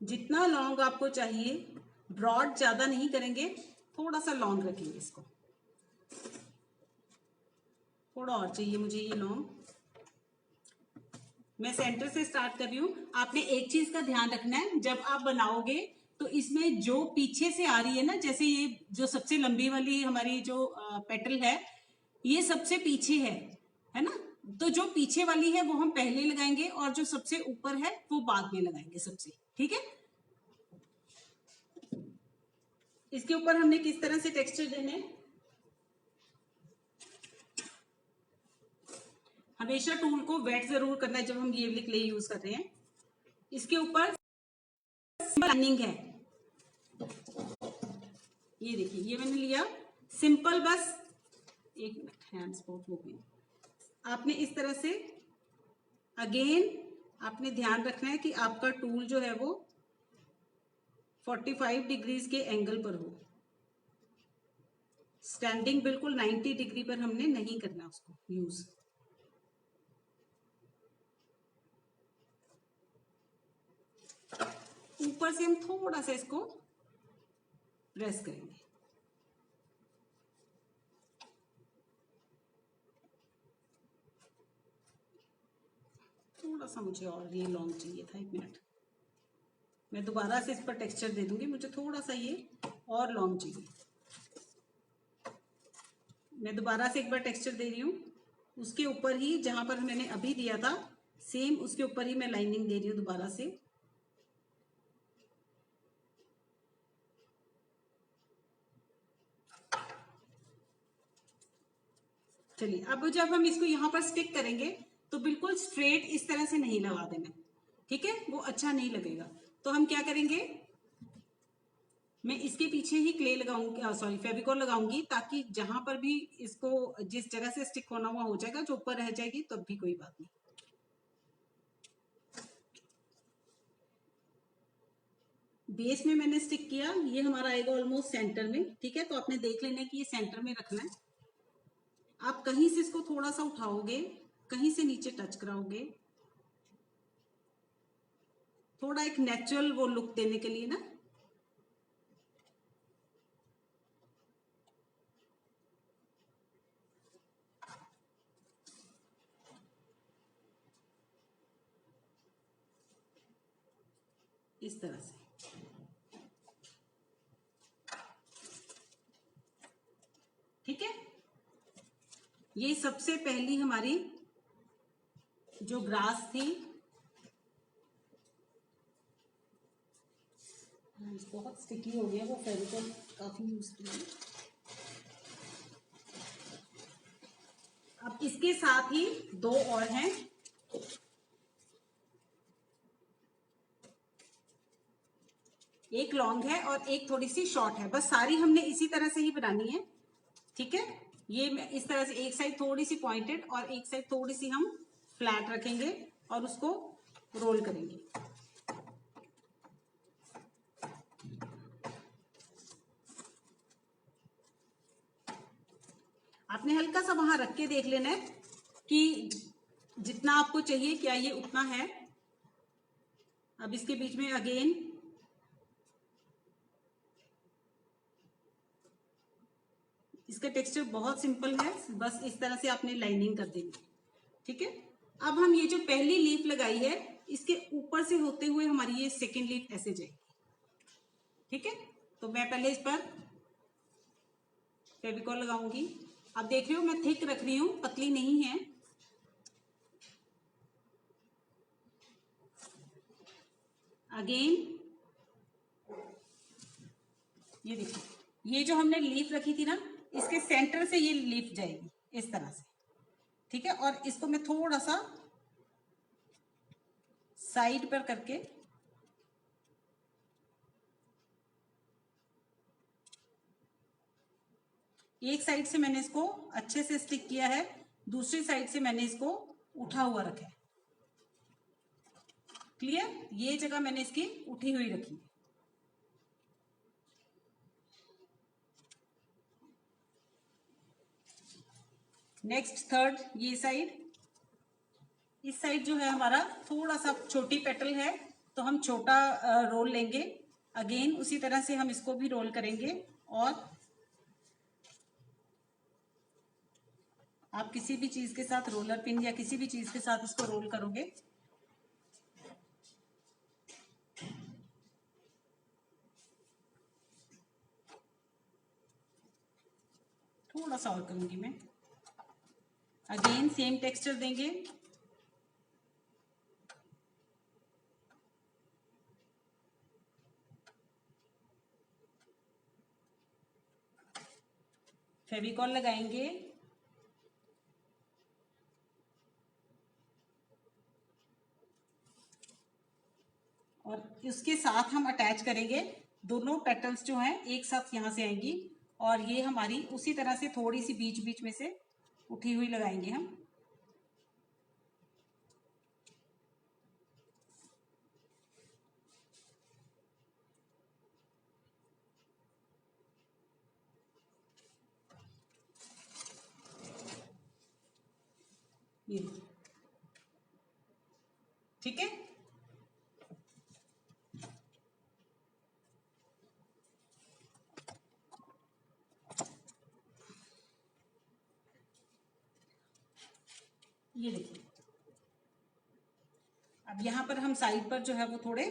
जितना लॉन्ग आपको चाहिए, ब्रॉड ज्यादा नहीं करेंगे, थोड़ा सा लॉन्ग रखेंगे इसको। थोड़ा और चाहिए मुझे ये लॉन्ग। मैं सेंटर से स्टार्ट कर रही हूं। आपने एक चीज का ध्यान रखना है, जब आप बनाओगे तो इसमें जो पीछे से आ रही है ना, जैसे ये जो सबसे लंबी वाली हमारी जो पेटल है, ये सबसे पीछे है ना, तो जो पीछे वाली है वो हम पहले लगाएंगे और जो सबसे ऊपर है वो बाद में लगाएंगे सबसे। ठीक है, इसके ऊपर हमने किस तरह से टेक्सचर देने हैं। हमेशा टूल को वेट जरूर करना है जब हम ये वाली क्ले यूज कर रहे हैं। इसके ऊपर लाइनिंग है, ये देखिए, ये मैंने लिया सिंपल, बस 1 मिनट, हैंड स्पॉट हो गई। आपने इस तरह से अगेन आपने ध्यान रखना है कि आपका टूल जो है वो 45 डिग्रीज के एंगल पर हो। स्टैंडिंग बिल्कुल 90 डिग्री पर हमने नहीं करना उसको यूज। ऊपर से हम थोड़ा सा इसको प्रेस करेंगे। थोड़ा सा मुझे और ये लॉन्ग चाहिए था, 1 मिनट, मैं दोबारा से इस पर टेक्सचर दे दूंगी, मुझे थोड़ा सा ये और लॉन्ग चाहिए। मैं दोबारा से एक बार टेक्सचर दे रही हूँ, उसके ऊपर ही जहां पर मैंने अभी दिया था सेम उसके ऊपर ही मैं लाइनिंग दे रही हूँ दोबारा से। चलिए, अब जब हम इसको यहाँ पर स्टिक करेंगे तो बिल्कुल स्ट्रेट इस तरह से नहीं लगा देना, ठीक है, वो अच्छा नहीं लगेगा। तो हम क्या करेंगे, मैं इसके पीछे ही क्ले लगाऊंगी, सॉरी फेविकॉल लगाऊंगी, ताकि जहां पर भी इसको जिस जगह से स्टिक होना हुआ हो जाएगा, जो ऊपर रह जाएगी तब भी कोई बात नहीं। बेस में मैंने स्टिक किया, ये हमारा आएगा ऑलमोस्ट सेंटर में। ठीक है, तो आपने देख लेना कि ये सेंटर में रखना है। आप कहीं से इसको थोड़ा सा उठाओगे, कहीं से नीचे टच कराओगे, थोड़ा एक नेचुरल वो लुक देने के लिए ना। इस तरह से, ठीक है। ये सबसे पहली हमारी जो ग्रास थी, बहुत स्टिकी हो गया वो फेविकॉल, काफी यूज किया। अब इसके साथ ही 2 और हैं, एक लॉन्ग है और एक थोड़ी सी शॉर्ट है, बस सारी हमने इसी तरह से ही बनानी है। ठीक है, ये इस तरह से एक साइड थोड़ी सी पॉइंटेड और एक साइड थोड़ी सी हम फ्लैट रखेंगे और उसको रोल करेंगे। आपने हल्का सा वहां रख के देख लेना है कि जितना आपको चाहिए क्या ये उतना है। अब इसके बीच में अगेन इसका टेक्सचर बहुत सिंपल है, बस इस तरह से आपने लाइनिंग कर देनी। ठीक है, अब हम ये जो पहली लीफ लगाई है इसके ऊपर से होते हुए हमारी ये सेकेंड लीफ ऐसे जाएगी। ठीक है, तो मैं पहले इस पर फेविकॉल लगाऊंगी। अब देख रही हो मैं थिक रख रही हूं, पतली नहीं है। अगेन ये देखिए, ये जो हमने लीफ रखी थी ना, इसके सेंटर से ये लीफ जाएगी इस तरह से, ठीक है। और इसको मैं थोड़ा सा साइड पर करके एक साइड से मैंने इसको अच्छे से स्टिक किया है, दूसरी साइड से मैंने इसको उठा हुआ रखा है। क्लियर? ये जगह मैंने इसकी उठी हुई रखी। नेक्स्ट थर्ड, ये साइड, इस साइड जो है हमारा थोड़ा सा छोटी पेटल है, तो हम छोटा रोल लेंगे। अगेन उसी तरह से हम इसको भी रोल करेंगे, और आप किसी भी चीज के साथ, रोलर पिन या किसी भी चीज के साथ इसको रोल करोगे। थोड़ा सा और करूंगी मैं। अगेन सेम टेक्सचर देंगे। फेविकॉल लगाएंगे, और इसके साथ हम अटैच करेंगे। दोनों पेटल्स जो हैं एक साथ यहां से आएंगी, और ये हमारी उसी तरह से थोड़ी सी बीच बीच में से उठी हुई लगाएंगे हम। ये ठीक है। ये देखिए, अब यहाँ पर हम साइड पर जो है वो थोड़े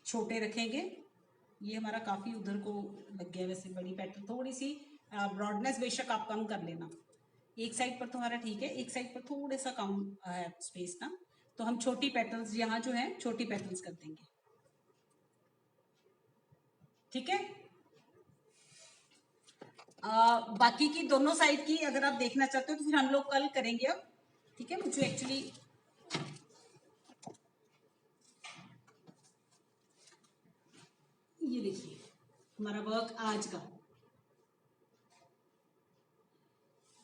छोटे रखेंगे। ये हमारा काफी उधर को लग गया, वैसे बड़ी पैटर्न, थोड़ी सी ब्रॉडनेस बेशक आप कम कर लेना। एक साइड पर तो हमारा ठीक है, एक साइड पर थोड़ा सा कम है स्पेस ना, तो हम छोटी पैटर्न्स यहाँ जो है छोटी पैटर्न्स कर देंगे। ठीक है। बाकी की दोनों साइड की अगर आप देखना चाहते हो तो फिर हम लोग कल करेंगे अब। ठीक है, मुझे एक्चुअली ये देखिए हमारा वर्क आज का।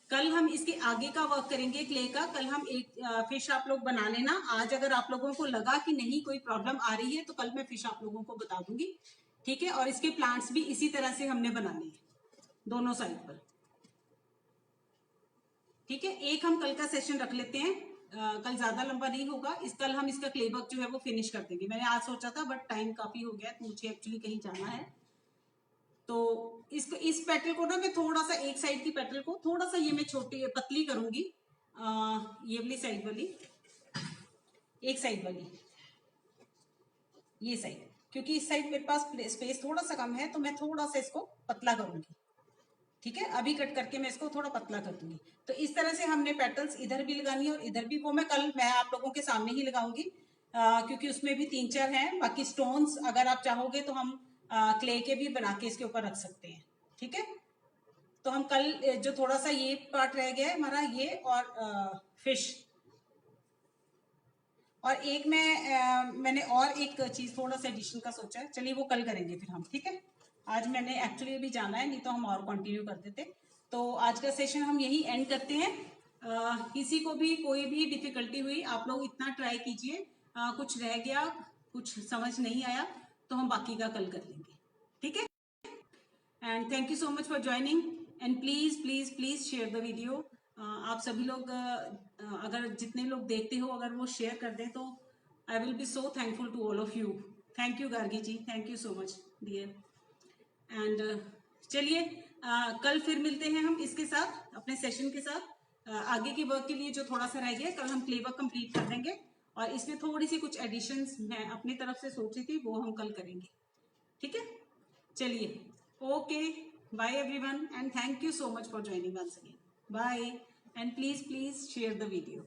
कल हम इसके आगे का वर्क करेंगे क्ले का। कल हम एक फिश आप लोग बना लेना। आज अगर आप लोगों को लगा कि नहीं कोई प्रॉब्लम आ रही है तो कल मैं फिश आप लोगों को बता दूंगी। ठीक है, और इसके प्लांट्स भी इसी तरह से हमने बनाने हैं दोनों साइड पर। ठीक है, एक हम कल का सेशन रख लेते हैं। कल ज्यादा लंबा नहीं होगा। कल हम इसका क्ले वर्क जो है वो फिनिश कर देंगे। मैंने आज सोचा था बट टाइम काफी हो गया, तो मुझे एक्चुअली कहीं जाना है। तो इस पेटल को ना मैं थोड़ा सा, एक साइड की पेटल को थोड़ा सा ये मैं छोटी पतली करूंगी। ये वाली साइड वाली, एक साइड वाली, ये साइड, क्योंकि इस साइड मेरे पास स्पेस थोड़ा सा कम है, तो मैं थोड़ा सा इसको पतला करूंगी। ठीक है, अभी कट करके मैं इसको थोड़ा पतला कर दूंगी। तो इस तरह से हमने पेटल्स इधर भी लगानी है और इधर भी। वो मैं आप लोगों के सामने ही लगाऊंगी, क्योंकि उसमें भी 3-4 हैं। बाकी स्टोन्स अगर आप चाहोगे तो हम क्ले के भी बना के इसके ऊपर रख सकते हैं। ठीक है, तो हम कल जो थोड़ा सा ये पार्ट रह गया है हमारा, ये और फिश, और एक मैंने और एक चीज थोड़ा सा एडिशन का सोचा है। चलिए वो कल करेंगे फिर हम। ठीक है, आज मैंने एक्चुअली अभी जाना है, नहीं तो हम और कंटिन्यू कर देते। तो आज का सेशन हम यही एंड करते हैं। किसी को भी कोई भी डिफिकल्टी हुई, आप लोग इतना ट्राई कीजिए। कुछ रह गया, कुछ समझ नहीं आया, तो हम बाकी का कल कर लेंगे। ठीक है, and thank you so much for joining, and please please please share the video. आप सभी लोग अगर जितने लोग देखते हो अगर वो शेयर कर दें तो I will be so thankful to all of you. Thank you Gargi ji, thank you so much dear. And चलिए कल फिर मिलते हैं हम इसके साथ, अपने सेशन के साथ। आगे के वर्क के लिए जो थोड़ा सा रह गया कल हम क्ले वर्क कंप्लीट कर देंगे, और इसमें थोड़ी सी कुछ एडिशंस मैं अपनी तरफ से सोची थी वो हम कल करेंगे। ठीक है, चलिए, okay, bye everyone, and thank you so much for joining once again. Bye, and please please share the video.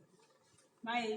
Bye.